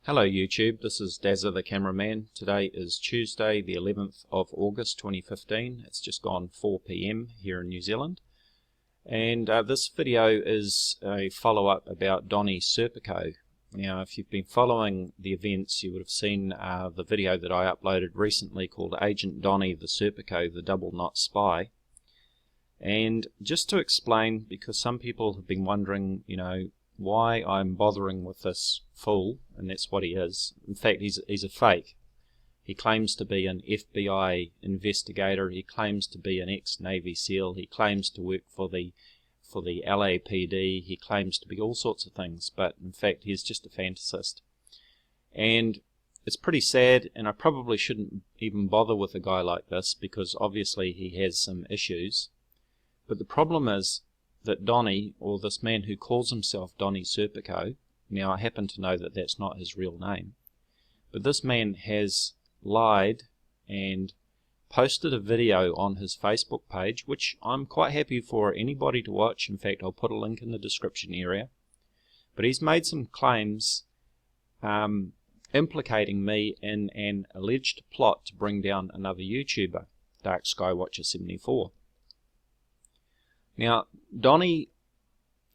Hello YouTube, this is Dazza the cameraman. Today is Tuesday the 11th of August 2015. It's just gone 4 PM here in New Zealand. And this video is a follow-up about Donny Serpico. Now if you've been following the events, you would have seen the video that I uploaded recently called Agent Donny the Serpico, the Double Knot Spy. And just to explain, because some people have been wondering, why I'm bothering with this fool, and that's what he is. In fact, he's a fake. He claims to be an FBI investigator. He claims to be an ex-Navy SEAL. He claims to work for the LAPD. He claims to be all sorts of things, but in fact, he's just a fantasist. And it's pretty sad, and I probably shouldn't even bother with a guy like this because obviously he has some issues. But the problem is that Donny, or this man who calls himself Donny Serpico, now I happen to know that that's not his real name, but this man has lied and posted a video on his Facebook page, which I'm quite happy for anybody to watch. In fact, I'll put a link in the description area. But he's made some claims implicating me in an alleged plot to bring down another YouTuber, Dark Sky Watcher 74. Now, Donny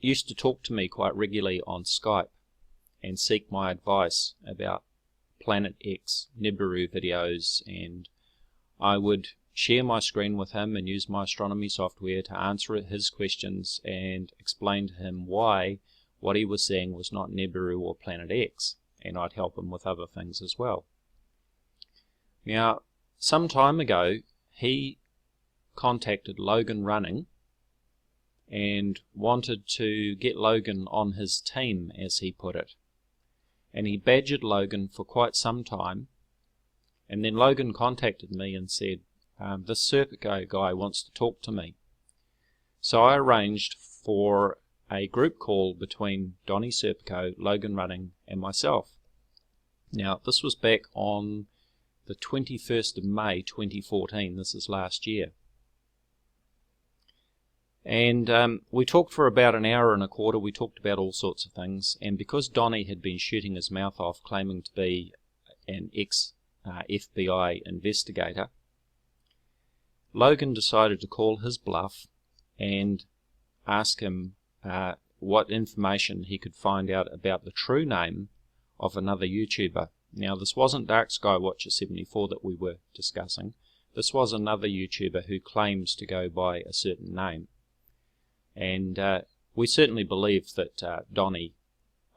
used to talk to me quite regularly on Skype and seek my advice about Planet X Nibiru videos, and I would share my screen with him and use my astronomy software to answer his questions and explain to him why what he was seeing was not Nibiru or Planet X, and I'd help him with other things as well. Now, some time ago, he contacted Logan Running and wanted to get Logan on his team, as he put it. And he badgered Logan for quite some time, and then Logan contacted me and said, this Serpico guy wants to talk to me. So I arranged for a group call between Donny Serpico, Logan Running, and myself. Now, this was back on the 21st of May 2014, this is last year. And we talked for about an hour and a quarter. We talked about all sorts of things, and because Donny had been shooting his mouth off claiming to be an ex-FBI investigator, Logan decided to call his bluff and ask him what information he could find out about the true name of another YouTuber. Now, this wasn't Dark Sky Watcher 74 that we were discussing. This was another YouTuber who claims to go by a certain name. And we certainly believe that Donny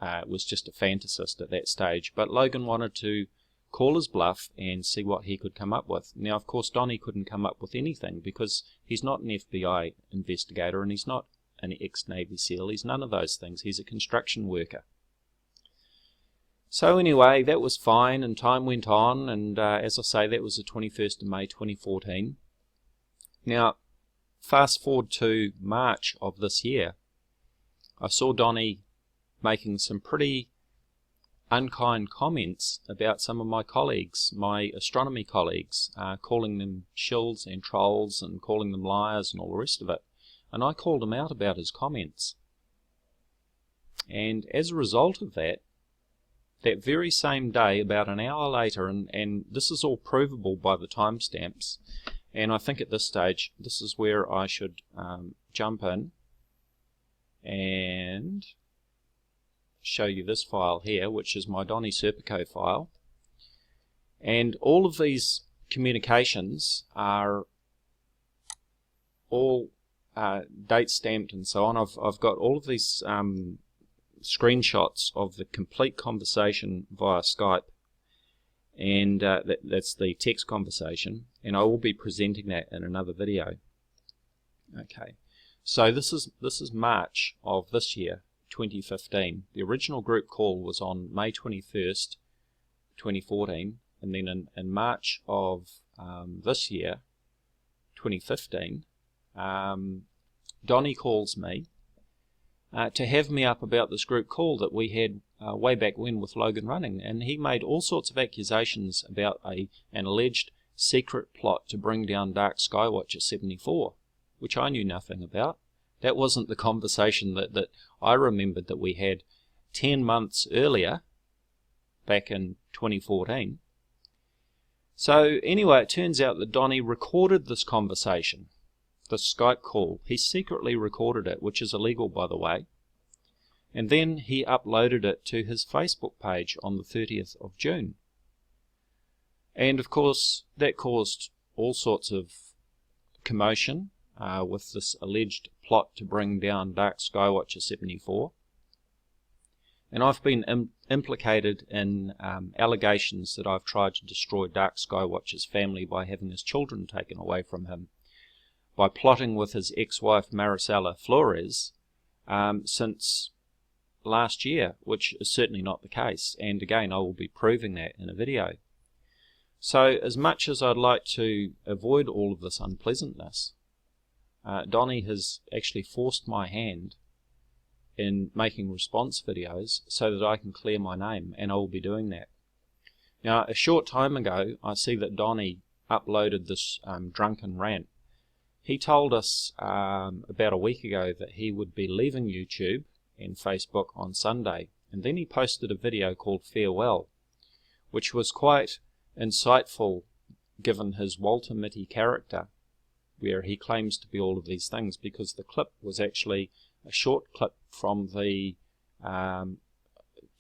was just a fantasist at that stage, but Logan wanted to call his bluff and see what he could come up with. Now, of course, Donny couldn't come up with anything because he's not an FBI investigator and he's not an ex-Navy SEAL. He's none of those things. He's a construction worker. So anyway, that was fine, and time went on, and as I say, that was the 21st of May 2014. Now, fast forward to March of this year, I saw Donny making some pretty unkind comments about some of my colleagues, my astronomy colleagues, calling them shills and trolls and calling them liars and all the rest of it. And I called him out about his comments. And as a result of that, that very same day, about an hour later, and this is all provable by the timestamps, and I think at this stage, this is where I should jump in and show you this file here, which is my Donny Serpico file. And all of these communications are all date stamped and so on. I've got all of these screenshots of the complete conversation via Skype. And that's the text conversation, and I will be presenting that in another video. Okay, so this is March of this year, 2015. The original group call was on May 21st, 2014, and then in March of this year, 2015, Donny calls me to have me up about this group call that we had way back when with Logan Running, and he made all sorts of accusations about an alleged secret plot to bring down Dark Sky Watcher 74, which I knew nothing about. That wasn't the conversation that I remembered that we had 10 months earlier back in 2014. So anyway, it turns out that Donny recorded this conversation, this Skype call. He secretly recorded it, which is illegal, by the way. And then he uploaded it to his Facebook page on the 30th of June. And of course, that caused all sorts of commotion with this alleged plot to bring down Dark Skywatcher 74. And I've been implicated in allegations that I've tried to destroy Dark Skywatcher's family by having his children taken away from him, by plotting with his ex-wife Maricela Flores since last year, which is certainly not the case, and again I will be proving that in a video. So as much as I'd like to avoid all of this unpleasantness, Donny has actually forced my hand in making response videos so that I can clear my name, and I will be doing that. Now, a short time ago I see that Donny uploaded this drunken rant. He told us about a week ago that he would be leaving YouTube and Facebook on Sunday, and then he posted a video called Farewell, which was quite insightful given his Walter Mitty character, where he claims to be all of these things, because the clip was actually a short clip from the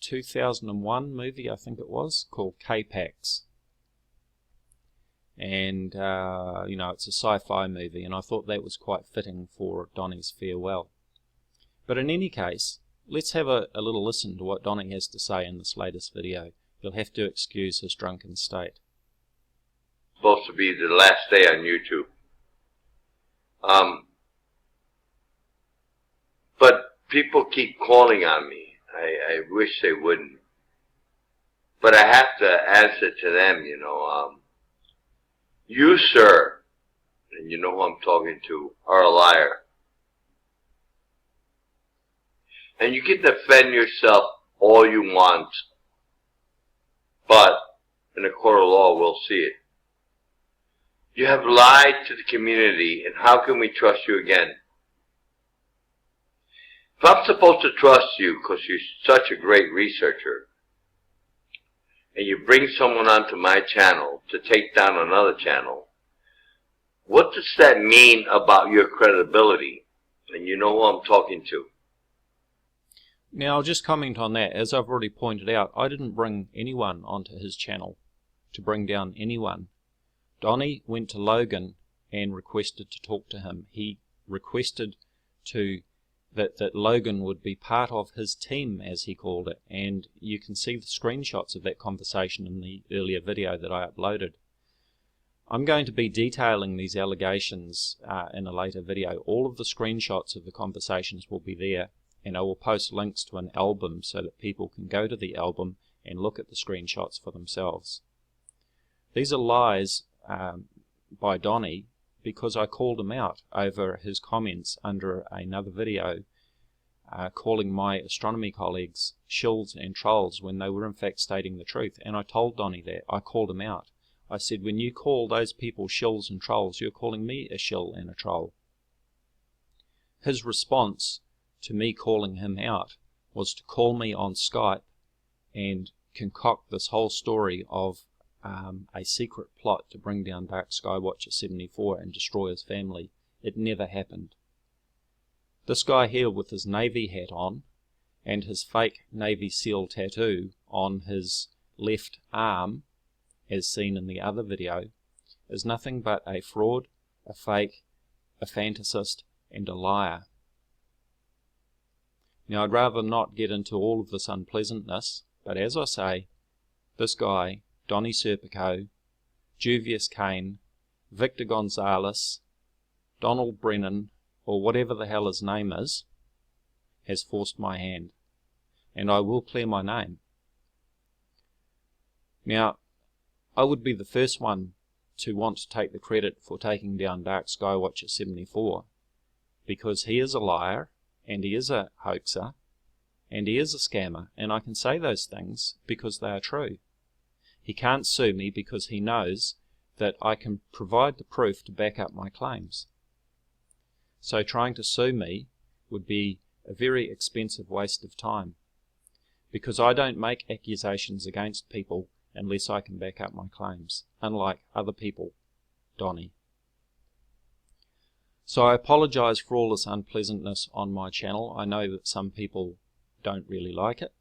2001 movie, I think it was, called K-Pax. And you know, it's a sci-fi movie, and I thought that was quite fitting for Donny's Farewell. But in any case, let's have a little listen to what Donny has to say in this latest video. You'll have to excuse his drunken state. Supposed to be the last day on YouTube. But people keep calling on me. I wish they wouldn't. But I have to answer to them, you know. You, sir, and you know who I'm talking to, are a liar. And you can defend yourself all you want, but in a court of law we'll see it. You have lied to the community, and how can we trust you again? If I'm supposed to trust you because you're such a great researcher, and you bring someone onto my channel to take down another channel, what does that mean about your credibility? And you know who I'm talking to. Now, I'll just comment on that. As I've already pointed out, I didn't bring anyone onto his channel to bring down anyone. Donny went to Logan and requested to talk to him. He requested that Logan would be part of his team, as he called it, and you can see the screenshots of that conversation in the earlier video that I uploaded. I'm going to be detailing these allegations in a later video. All of the screenshots of the conversations will be there, and I will post links to an album so that people can go to the album and look at the screenshots for themselves. These are lies by Donny, because I called him out over his comments under another video calling my astronomy colleagues shills and trolls when they were in fact stating the truth. And I told Donny that. I called him out. I said, when you call those people shills and trolls, you're calling me a shill and a troll. His response to me calling him out was to call me on Skype and concoct this whole story of a secret plot to bring down Dark Skywatcher 74 and destroy his family. It never happened. This guy here with his Navy hat on and his fake Navy SEAL tattoo on his left arm, as seen in the other video, is nothing but a fraud, a fake, a fantasist, and a liar. Now, I'd rather not get into all of this unpleasantness, but as I say, this guy, Donny Serpico, Juvius Cain, Victor Gonzalez, Donald Brennan, or whatever the hell his name is, has forced my hand, and I will clear my name. Now, I would be the first one to want to take the credit for taking down Dark Skywatcher 74, because he is a liar, and he is a hoaxer, and he is a scammer, and I can say those things because they are true. He can't sue me because he knows that I can provide the proof to back up my claims. So trying to sue me would be a very expensive waste of time, because I don't make accusations against people unless I can back up my claims, unlike other people, Donny. So I apologize for all this unpleasantness on my channel. I know that some people don't really like it,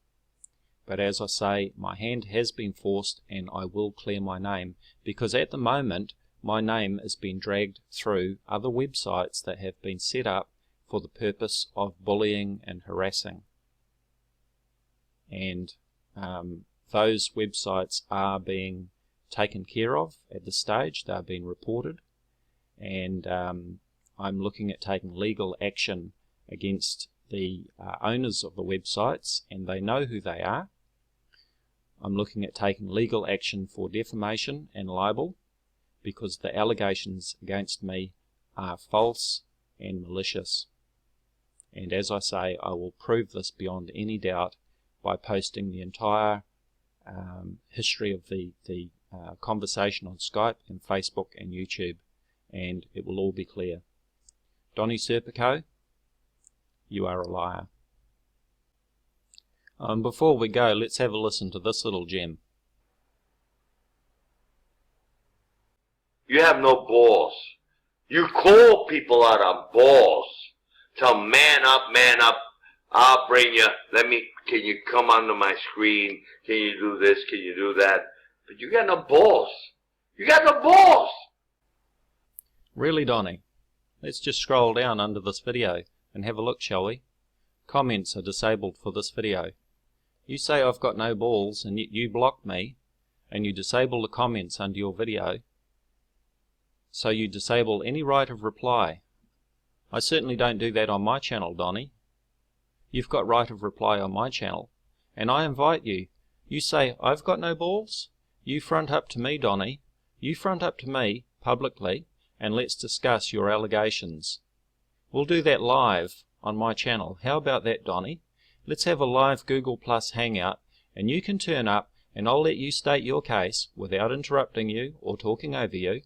but as I say, my hand has been forced and I will clear my name, because at the moment my name is being dragged through other websites that have been set up for the purpose of bullying and harassing. And those websites are being taken care of at this stage. They're being reported, and I'm looking at taking legal action against the owners of the websites, and they know who they are. I'm looking at taking legal action for defamation and libel, because the allegations against me are false and malicious. And as I say, I will prove this beyond any doubt by posting the entire history of the conversation on Skype and Facebook and YouTube, and it will all be clear. Donny Serpico, you are a liar. Before we go, let's have a listen to this little gem. You have no balls. You call people out on balls. Tell them, man up, I'll bring you, can you come onto my screen, can you do this, can you do that? But you got no balls. You got no balls! Really, Donny? Let's just scroll down under this video and have a look, shall we? Comments are disabled for this video. You say I've got no balls, and yet you blocked me, and you disable the comments under your video. So you disable any right of reply. I certainly don't do that on my channel, Donny. You've got right of reply on my channel, and I invite you. You say I've got no balls? You front up to me, Donny. You front up to me publicly, and let's discuss your allegations. We'll do that live on my channel. How about that, Donny? Let's have a live Google Plus hangout, and you can turn up, and I'll let you state your case without interrupting you or talking over you,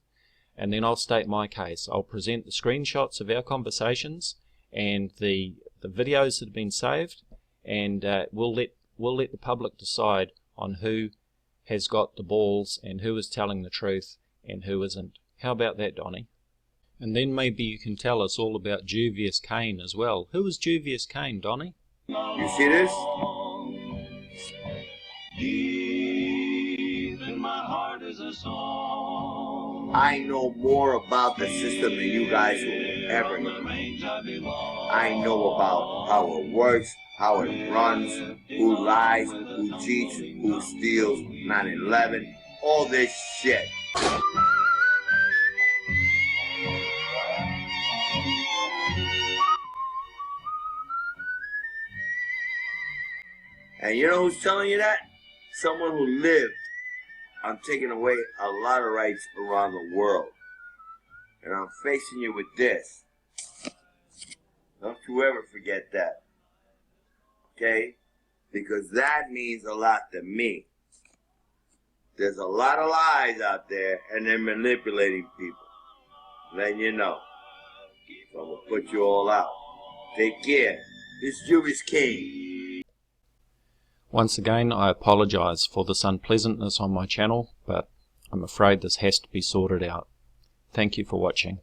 and then I'll state my case. I'll present the screenshots of our conversations and the videos that have been saved, and we'll let the public decide on who has got the balls and who is telling the truth and who isn't. How about that, Donny? And then maybe you can tell us all about Juvius Cain as well. Who is Juvius Cain, Donny? You see this? Deep in my heart is a song. I know more about the system than you guys will ever know. I know about how it works, how it runs, who lies, who cheats, who steals, 9/11, all this shit. And you know who's telling you that? Someone who lived on taking away a lot of rights around the world. And I'm facing you with this. Don't you ever forget that. Okay? Because that means a lot to me. There's a lot of lies out there, and they're manipulating people. Letting you know. So I'm going to put you all out. Take care. This is Juvius Cain. Once again, I apologize for this unpleasantness on my channel, but I'm afraid this has to be sorted out. Thank you for watching.